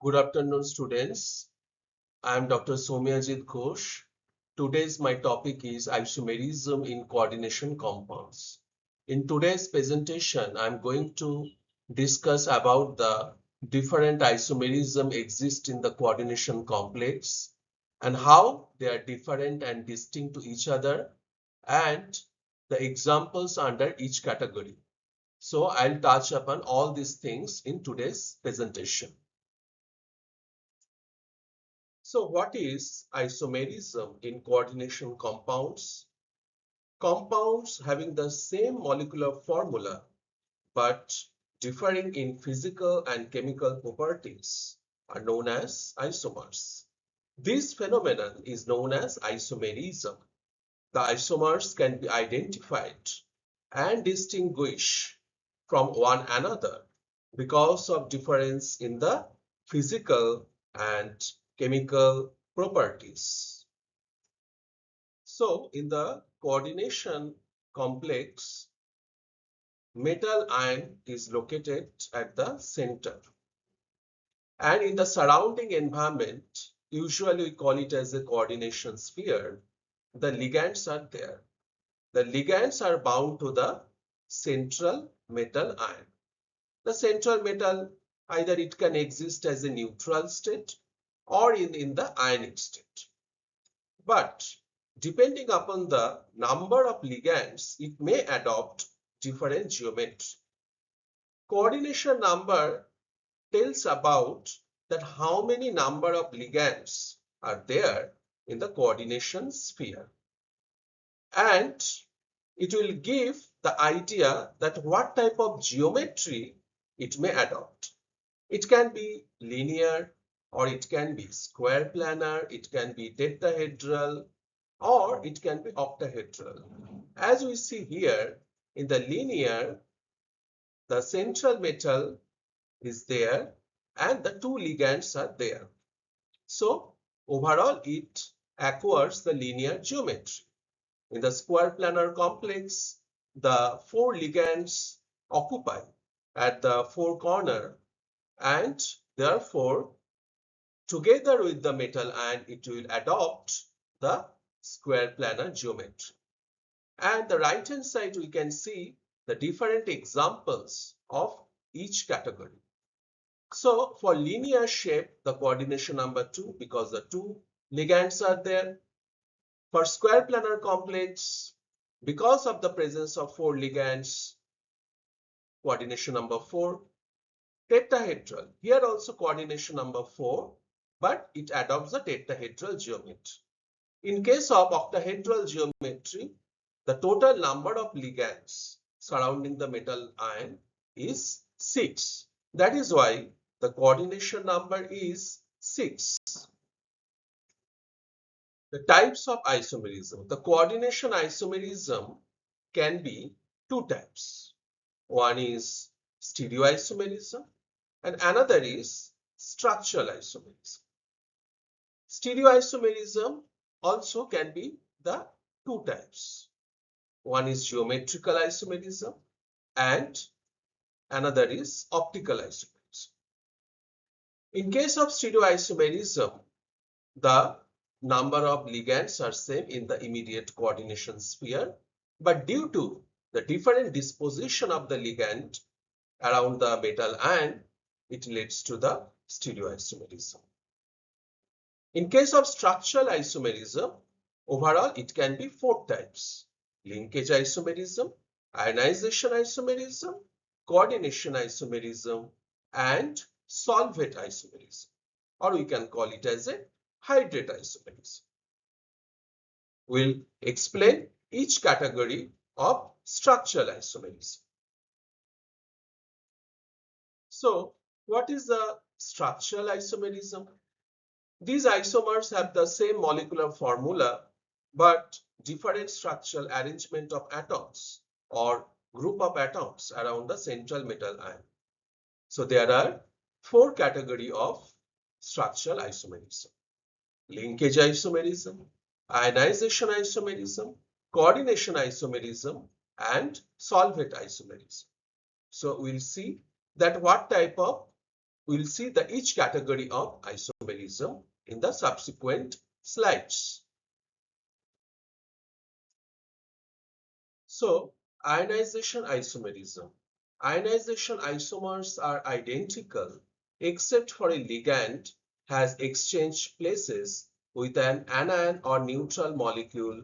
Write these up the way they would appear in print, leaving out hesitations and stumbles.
Good afternoon, students. I am Dr. Soumyajit Ghosh. Today's my topic is isomerism in coordination compounds. In today's presentation, I'm going to discuss about the different isomerism exist in the coordination complex and how they are different and distinct to each other and the examples under each category. So I'll touch upon all these things in today's presentation. So what is isomerism in coordination compounds? Compounds having the same molecular formula but differing in physical and chemical properties are known as isomers. This phenomenon is known as isomerism. The isomers can be identified and distinguished from one another because of difference in the physical and chemical properties. So in the coordination complex, metal ion is located at the center. And in the surrounding environment, usually we call it as a coordination sphere, the ligands are there. The ligands are bound to the central metal ion. The central metal, either it can exist as a neutral state or in the ionic state. But depending upon the number of ligands, it may adopt different geometry. Coordination number tells about that how many number of ligands are there in the coordination sphere. And it will give the idea that what type of geometry it may adopt. It can be linear, or it can be square planar, it can be tetrahedral, or it can be octahedral. As we see here, in the linear, the central metal is there and the two ligands are there. So overall, it acquires the linear geometry. In the square planar complex, the four ligands occupy at the four corner, and therefore together with the metal ion it will adopt the square planar geometry. And the right hand side we can see the different examples of each category. So for linear shape, the coordination number 2, because the two ligands are there. For square planar complex, because of the presence of four ligands, coordination number 4. Tetrahedral, here also coordination number 4, but it adopts the tetrahedral geometry. In case of octahedral geometry, the total number of ligands surrounding the metal ion is 6. That is why the coordination number is 6. The types of isomerism. The coordination isomerism can be two types. One is stereoisomerism and another is structural isomerism. Stereoisomerism also can be the two types. One is geometrical isomerism and another is optical isomerism. In case of stereoisomerism, the number of ligands are same in the immediate coordination sphere, but due to the different disposition of the ligand around the metal ion, it leads to the stereoisomerism. In case of structural isomerism, overall it can be four types: linkage isomerism, ionization isomerism, coordination isomerism, and solvate isomerism, or we can call it as a hydrate isomerism. We'll explain each category of structural isomerism. So, what is the structural isomerism? These isomers have the same molecular formula, but different structural arrangement of atoms or group of atoms around the central metal ion. So there are four categories of structural isomerism: linkage isomerism, ionization isomerism, coordination isomerism, and solvate isomerism. So we'll see that what type of we'll see the each category of isomerism in the subsequent slides. So, ionization isomerism. Ionization isomers are identical except for a ligand has exchanged places with an anion or neutral molecule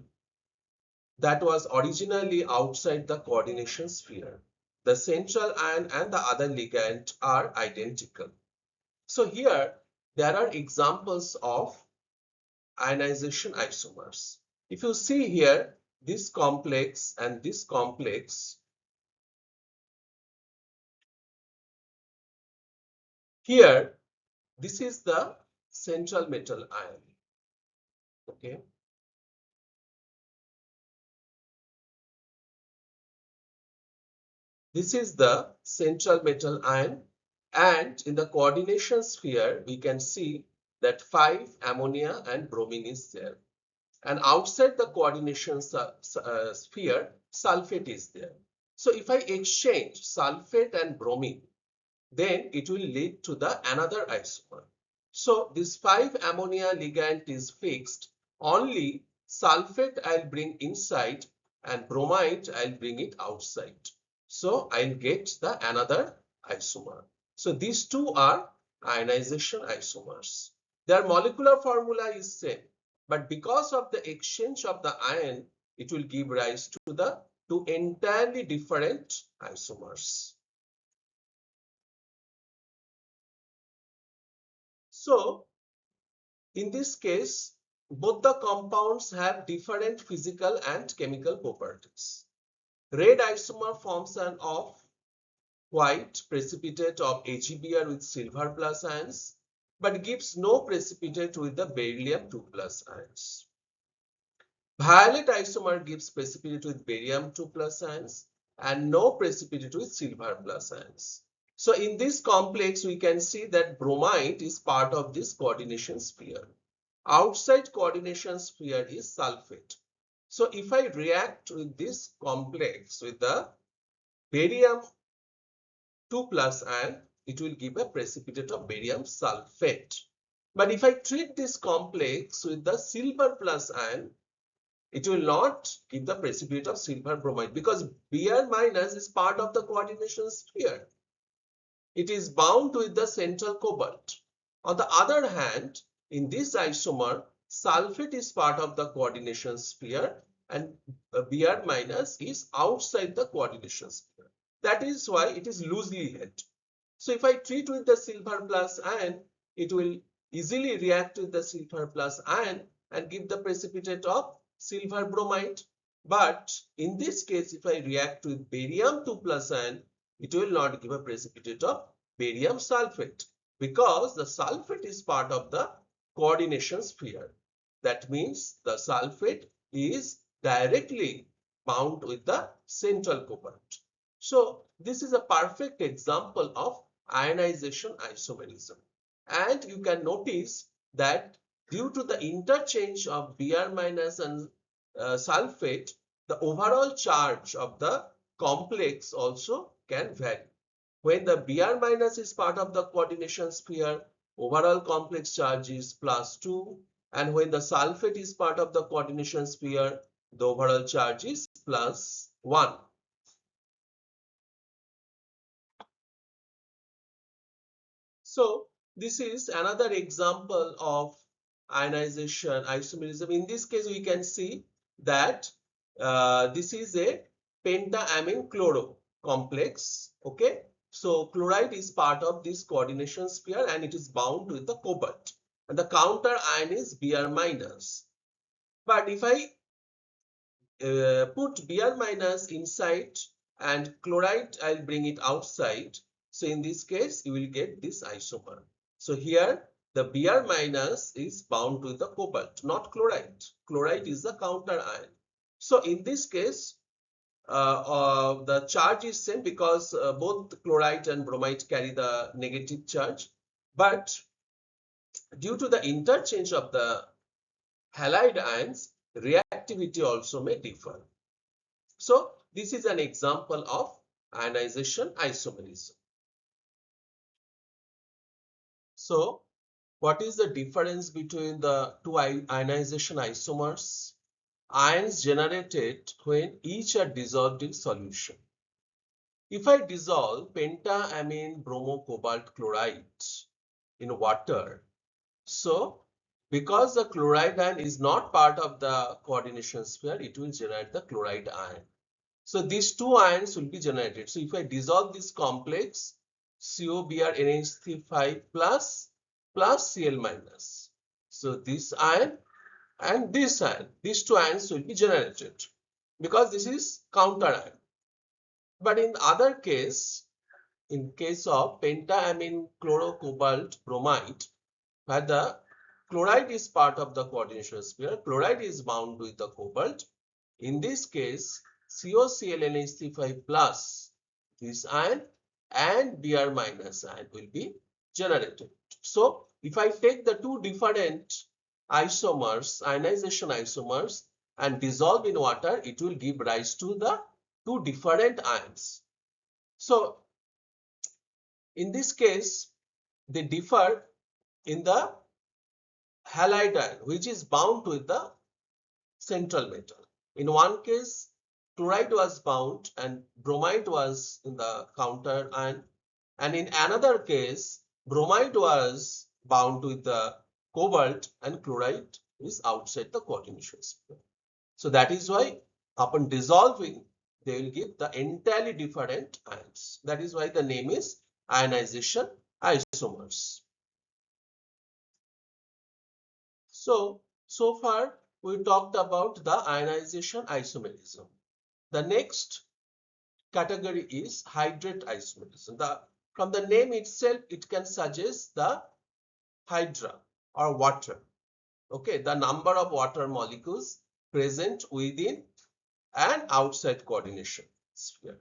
that was originally outside the coordination sphere. The central ion and the other ligand are identical. So here there are examples of ionization isomers. If you see here, this complex and this complex, here this is the central metal ion. Okay. This is the central metal ion, and in the coordination sphere we can see that 5 ammonia and bromine is there, and outside the coordination sphere sulfate is there. So if I exchange sulfate and bromine, then it will lead to the another isomer. So this 5 ammonia ligand is fixed. Only sulfate I'll bring inside and bromide I'll bring it outside. So I'll get the another isomer. So these two are ionization isomers. Their molecular formula is same, but because of the exchange of the ion, it will give rise to the two entirely different isomers. So in this case, both the compounds have different physical and chemical properties. Red isomer forms an off-white precipitate of AgBr with silver plus ions, but gives no precipitate with the beryllium 2 plus ions. Violet isomer gives precipitate with barium 2 plus ions and no precipitate with silver plus ions. So in this complex, we can see that bromide is part of this coordination sphere. Outside coordination sphere is sulfate. So if I react with this complex with the barium 2 plus ion, it will give a precipitate of barium sulfate. But if I treat this complex with the silver plus ion, it will not give the precipitate of silver bromide because Br minus is part of the coordination sphere. It is bound with the central cobalt. On the other hand, in this isomer, sulfate is part of the coordination sphere and Br minus is outside the coordination sphere. That is why it is loosely held. So if I treat with the silver plus ion, it will easily react with the silver plus ion and give the precipitate of silver bromide. But in this case, if I react with barium 2 plus ion, it will not give a precipitate of barium sulfate because the sulfate is part of the coordination sphere. That means the sulfate is directly bound with the central cobalt. So this is a perfect example of ionization isomerism. And you can notice that due to the interchange of Br minus and sulfate, the overall charge of the complex also can vary. When the Br minus is part of the coordination sphere, overall complex charge is +2, and when the sulfate is part of the coordination sphere, the overall charge is +1. So this is another example of ionization isomerism. In this case, we can see that this is a pentaamine chloro complex. Okay, so chloride is part of this coordination sphere and it is bound with the cobalt, and the counter ion is Br minus. But if I put Br minus inside and chloride, I'll bring it outside. So in this case, you will get this isomer. So here the Br minus is bound with the cobalt, not chloride. Chloride is the counter ion. So in this case, the charge is same because both chloride and bromide carry the negative charge. But due to the interchange of the halide ions, reactivity also may differ. So this is an example of ionization isomerism. So what is the difference between the two ionization isomers? Ions generated when each are dissolved in solution. If I dissolve pentaamine bromocobalt chloride in water, so because the chloride ion is not part of the coordination sphere, it will generate the chloride ion. So these two ions will be generated. So if I dissolve this complex, COBr NH3 plus Cl minus. So this ion and this ion, these two ions will be generated because this is counter ion. But in other case, in case of pentaamine chlorocobalt bromide, where the chloride is part of the coordination sphere, chloride is bound with the cobalt. In this case, COClNH3 plus this ion and Br minus ion will be generated. So if I take the two different isomers, ionization isomers, and dissolve in water, it will give rise to the two different ions. So in this case, they differ in the halide ion, which is bound with the central metal. In one case, chloride was bound and bromide was in the counter ion. And in another case, bromide was bound with the cobalt and chloride is outside the coordination sphere. So that is why upon dissolving, they will give the entirely different ions. That is why the name is ionization isomers. So far we talked about the ionization isomerism. The next category is hydrate isomerism. From the name itself, it can suggest the hydra or water. Okay, the number of water molecules present within and outside coordination sphere.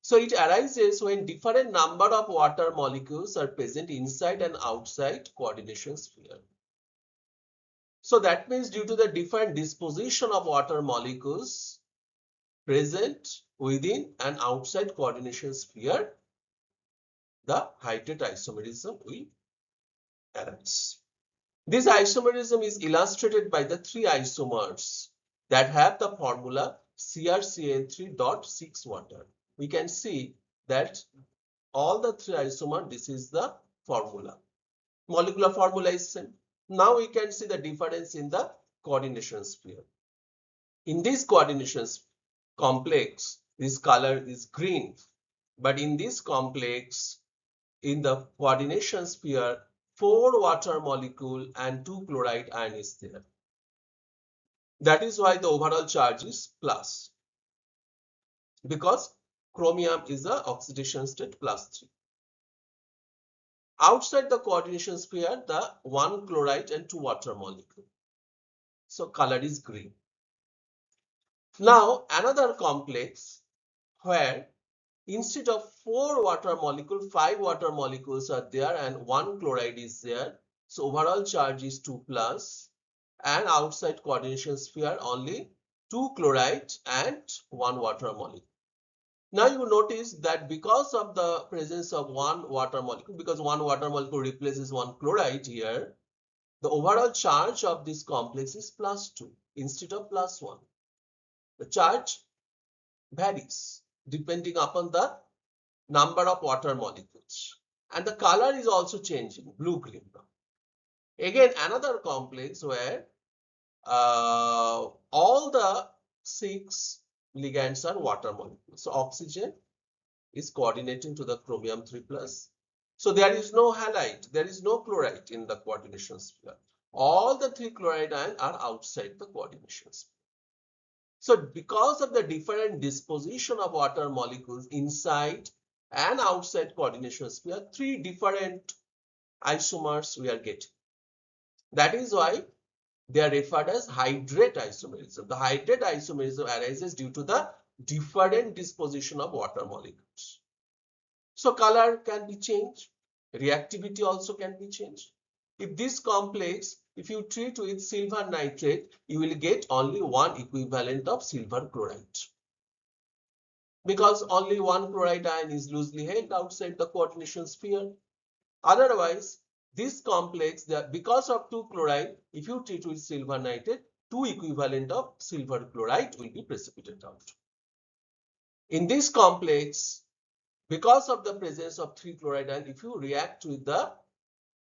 So it arises when different number of water molecules are present inside and outside coordination sphere. So that means due to the different disposition of water molecules present within and outside coordination sphere, the hydrate isomerism will arise. This isomerism is illustrated by the three isomers that have the formula CrCl3.6 water. We can see that all the three isomers, this is the formula. Molecular formula is same. Now we can see the difference in the coordination sphere. In this coordination complex, this color is green, but in this complex, in the coordination sphere, 4 water molecule and 2 chloride ion is there. That is why the overall charge is plus, because chromium is the oxidation state +3. Outside the coordination sphere, the 1 chloride and 2 water molecule. So color is green. Now another complex where instead of 4 water molecules, 5 water molecules are there and 1 chloride is there. So overall charge is 2 plus, and outside coordination sphere only 2 chloride and 1 water molecule. Now you notice that because of the presence of 1 water molecule, because 1 water molecule replaces 1 chloride here, the overall charge of this complex is +2 instead of +1. The charge varies depending upon the number of water molecules. And the color is also changing, blue-green now. Again, another complex where all the 6 ligands are water molecules. So oxygen is coordinating to the chromium 3 plus. So there is no halide, there is no chloride in the coordination sphere. All the 3 chloride ions are outside the coordination sphere. So because of the different disposition of water molecules inside and outside coordination sphere, 3 different isomers we are getting. That is why they are referred as hydrate isomerism. The hydrate isomerism arises due to the different disposition of water molecules. So color can be changed, reactivity also can be changed. If this complex, if you treat with silver nitrate, you will get only 1 equivalent of silver chloride, because only 1 chloride ion is loosely held outside the coordination sphere. Otherwise, this complex, because of 2 chloride, if you treat with silver nitrate, 2 equivalent of silver chloride will be precipitated out. In this complex, because of the presence of 3 chloride, and if you react with the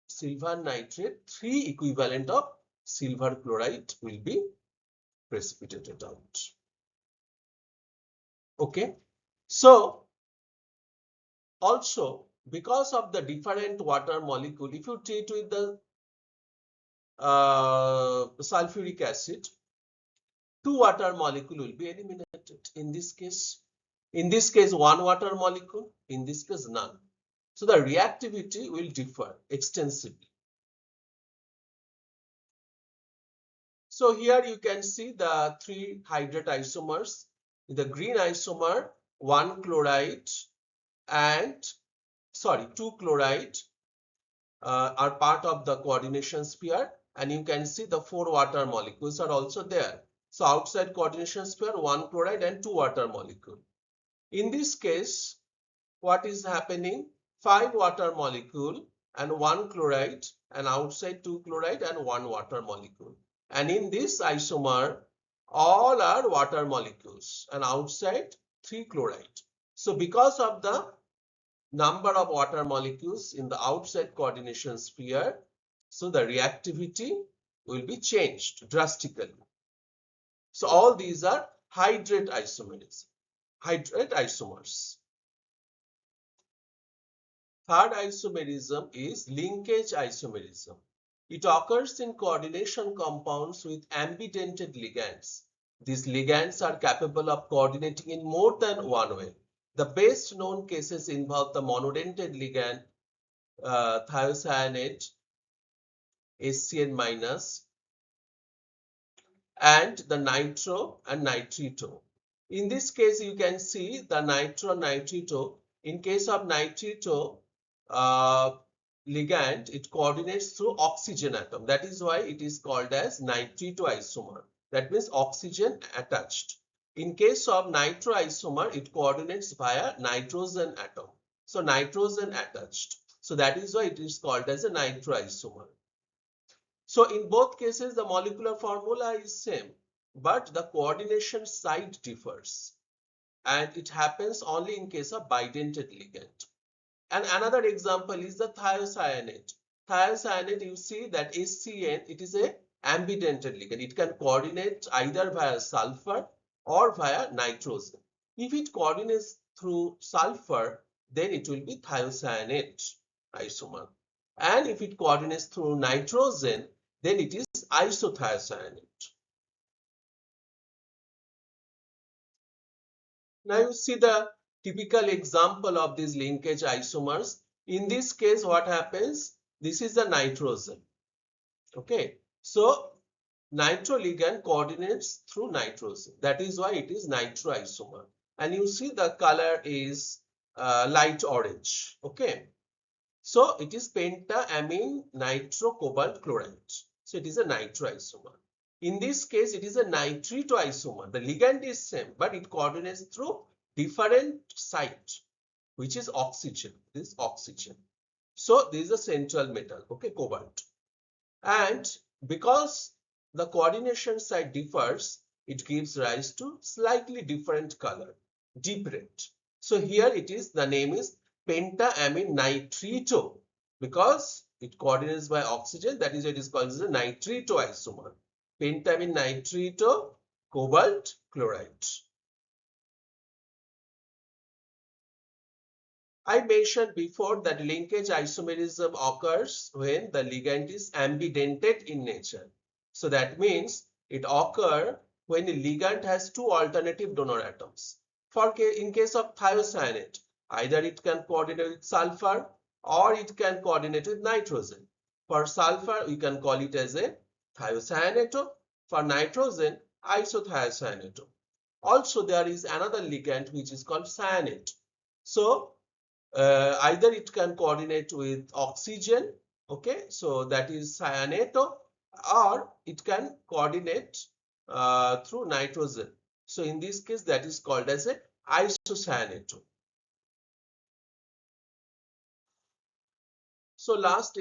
silver nitrate, 3 equivalent of silver chloride will be precipitated out. Okay. So also, because of the different water molecule, if you treat with the sulfuric acid, 2 water molecule will be eliminated. In this case, 1 water molecule, in this case none. So the reactivity will differ extensively. So here you can see the 3 hydrate isomers. In the green isomer, 1 chloride and 2 chloride are part of the coordination sphere, and you can see the 4 water molecules are also there. So outside coordination sphere, 1 chloride and 2 water molecule. In this case, what is happening? 5 water molecule and 1 chloride, and outside 2 chloride and 1 water molecule. And in this isomer, all are water molecules and outside 3 chloride. So because of the number of water molecules in the outside coordination sphere, so the reactivity will be changed drastically. So all these are hydrate isomerism, hydrate isomers. Third isomerism is linkage isomerism. It occurs in coordination compounds with ambidentate ligands. These ligands are capable of coordinating in more than one way. The best known cases involve the monodentate ligand, thiocyanate, HCN-, and the nitro and nitrito. In this case, you can see the nitro nitrito. In case of nitrito ligand, it coordinates through oxygen atom. That is why it is called as nitrito isomer. That means oxygen attached. In case of nitro isomer, it coordinates via nitrogen atom. So nitrogen attached. So that is why it is called as a nitro isomer. So in both cases, the molecular formula is same, but the coordination site differs. And it happens only in case of bidentate ligand. And another example is the thiocyanate. Thiocyanate, you see that HCN, it is a ambidentate ligand. It can coordinate either via sulfur or via nitrogen. If it coordinates through sulfur, then it will be thiocyanate isomer. And if it coordinates through nitrogen, then it is isothiocyanate. Now you see the typical example of these linkage isomers. In this case, what happens? This is the nitrogen. Okay. So nitro ligand coordinates through nitrogen. That is why it is nitro isomer. And you see the color is light orange. Okay. So it is pentaamine nitro cobalt chloride. So it is a nitro isomer. In this case, it is a nitrito isomer. The ligand is same, but it coordinates through different site, which is oxygen. This is oxygen. So this is a central metal, okay, cobalt. And because the coordination site differs, it gives rise to slightly different color, deep red. So here it is, the name is pentaamine nitrito, because it coordinates by oxygen. That is why it is called as a nitrito isomer. Pentamine nitrito cobalt chloride. I mentioned before that linkage isomerism occurs when the ligand is ambidentate in nature. So that means it occurs when a ligand has 2 alternative donor atoms. In case of thiocyanate, either it can coordinate with sulfur or it can coordinate with nitrogen. For sulfur, we can call it as a thiocyanato. For nitrogen, isothiocyanato. Also, there is another ligand which is called cyanate. So either it can coordinate with oxygen, okay, so that is cyanato, or it can coordinate through nitrogen. So in this case, that is called as a isocyanato. So last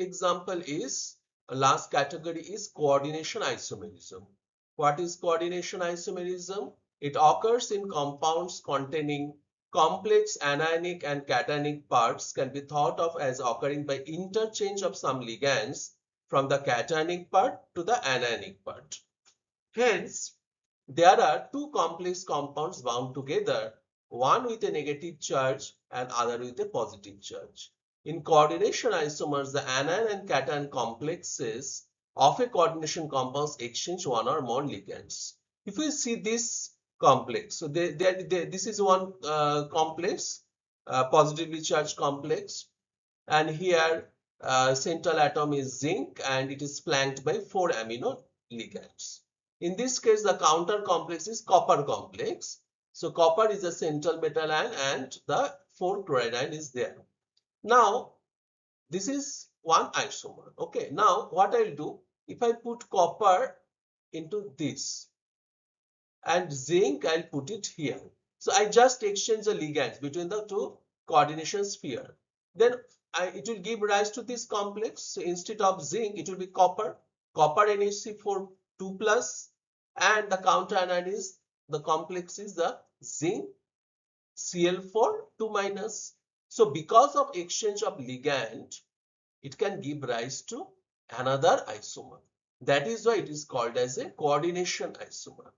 category is coordination isomerism. What is coordination isomerism? It occurs in compounds containing complex anionic and cationic parts, can be thought of as occurring by interchange of some ligands from the cationic part to the anionic part. Hence, there are two complex compounds bound together, one with a negative charge and other with a positive charge. In coordination isomers, the anion and cation complexes of a coordination compounds exchange one or more ligands. If we see this complex, so this is one complex, positively charged complex, and here central atom is zinc and it is flanked by 4 amino ligands. In this case, the counter complex is copper complex. So copper is a central metal ion and the 4 chloride ion is there. Now, this is one isomer. Okay, now what I'll do, if I put copper into this and zinc, I'll put it here. So I just exchange the ligands between the two coordination sphere. Then it will give rise to this complex. So instead of zinc, it will be copper. Copper NHC4 2 plus, and the counter anion is the complex is the zinc Cl4 2 minus. So because of exchange of ligand, it can give rise to another isomer. That is why it is called as a coordination isomer.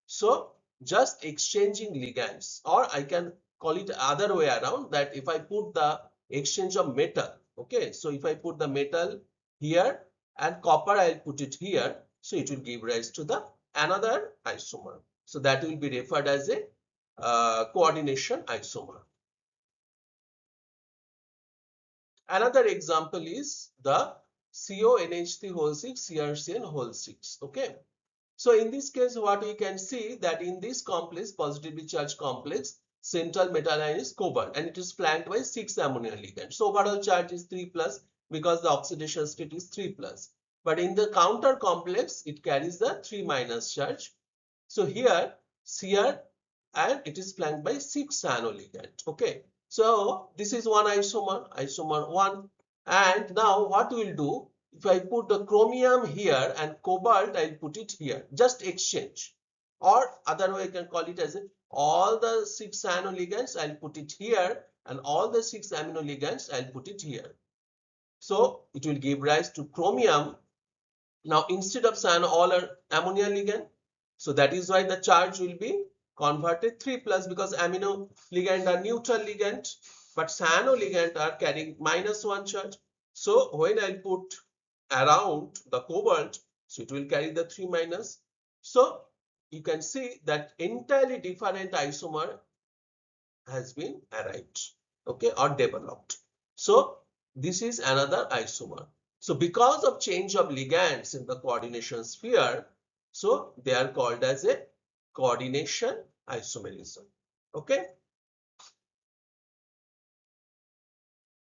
So just exchanging ligands, or I can call it other way around, that if I put the exchange of metal, okay, so if I put the metal here and copper, I'll put it here, so it will give rise to the another isomer. So that will be referred as a coordination isomer. Another example is the CONH3 whole 6 CrCN whole 6. Okay. So in this case, what we can see that in this complex, positively charged complex, central metal ion is cobalt and it is flanked by 6 ammonia ligands. So overall charge is 3 plus because the oxidation state is 3 plus. But in the counter complex, it carries the 3 minus charge. So here, Cr, and it is flanked by 6 cyano ligand. Okay. So this is one isomer 1. And now what we'll do, if I put the chromium here and cobalt, I'll put it here. Just exchange. Or other way I can call it as all the 6 cyano ligands, I'll put it here, and all the 6 amino ligands, I'll put it here. So it will give rise to chromium. Now instead of cyano, all are ammonia ligand. So that is why the charge will be converted 3 plus, because amino ligand are neutral ligand, but cyano ligand are carrying -1 charge. So when I put around the cobalt, so it will carry the 3 minus. So you can see that entirely different isomer has been arrived, okay, or developed. So this is another isomer. So because of change of ligands in the coordination sphere, so they are called as a coordination isomerism. Okay.